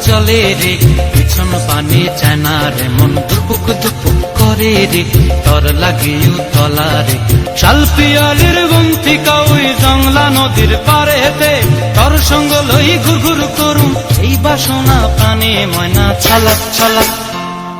চলে রে, পিছন পানে চায় না রে, মন দুপুক দুপুক করে রে, তর লাগিও তলা রে। শাল পিয়ালির বন্তিকা ওই জংলা নদীর পারে হেতে, তর সঙ্গ লই ঘুর ঘুর করুম এই বাসনা প্রাণে। ময়না ছলাক ছলাক,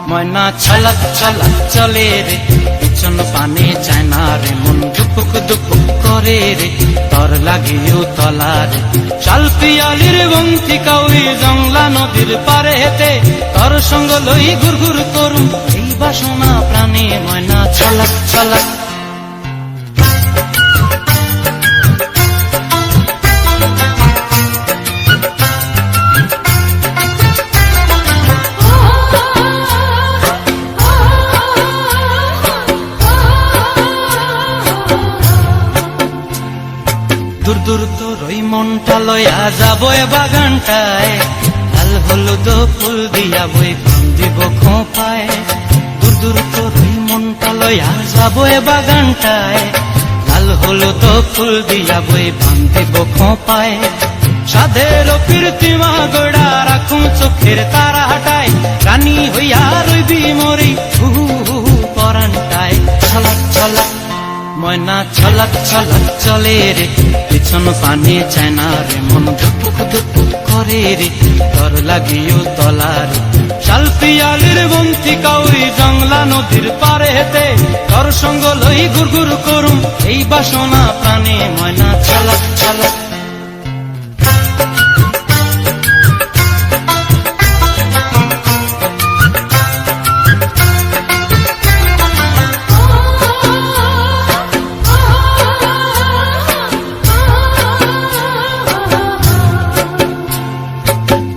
ময়না ছলাক ছলাক চলে রে, পিছন পানে চায় না রে, মন দুপুক দুপুক করে রে, তর লাগিও তলা রে। শাল পিয়ালির বন্তিকা ওই জংলা নদীর পারে হেতে, তর সঙ্গ লই ঘুর ঘুর করুম এই বাসনা প্রাণে। ময়না ছলাক ছলাক। দূর দূর তোর ওই মনটা লয়া যাবো এ বাগানটায়, লাল হলুদ ফুল দিয়া বই পান দিব খোঁপায়। দূর দূর তোর ওই মনটা লয়া যাবো এ বাগানটায়, লাল হলুদ ফুল দিয়া বই পান দিব খোঁপায়। সাধের কীর্তিমা গোড়া রাখুম চোখের তারা হাটায়, রানী হইয়া রইবি মরি হু হু পরানটায়। ছলাক ছলাক, ময়না ছলাক ছলাক চলে রে, পিছন পানে চায় না রে, মন দুপুক দুপুক করে রে, তর লাগিও তলা রে। শাল পিয়ালির বন্তিকা ওই জংলা নদীর পারে হেতে, তর সঙ্গ লই ঘুর ঘুর করুম এই বাসনা প্রাণে। ময়না ছলাক ছলাক।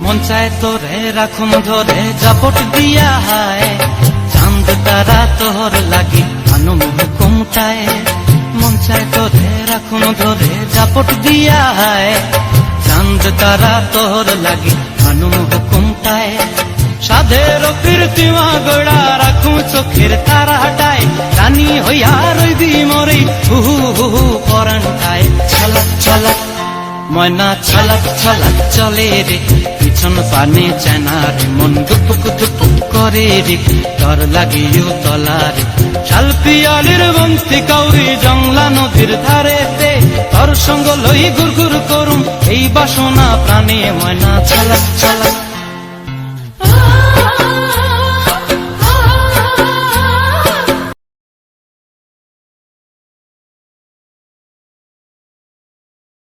মন চায় তোরে রাখুন ধরে জাপট দিয়া হায়, চাঁদ তারা তোর লাগি আনুম হুকুমটায়। মন চায় তোরে রাখুন ধরে জাপট দিয়া হায়, চাঁদ তারা তোর লাগি আনুম হুকুমটায়। সাধের কীর্তিমা গোড়া রাখুম চোখের তারা হাটায়, রানী হইয়া রইবি মরি হু হু পরানটায়। ছলাক ছলাক, ময়না ছলাক ছলাক চলে রে, পিছন পানে চায় না রে, মন দুপুক দুপুক করে রে, তর লাগিও তলা রে। শাল পিয়ালির বন্তিকা ওই জংলা নদীর ধারেতে, তর সঙ্গ লই ঘুর ঘুর করুম এই বাসনা প্রাণে। ময়না ছলাক ছলাক।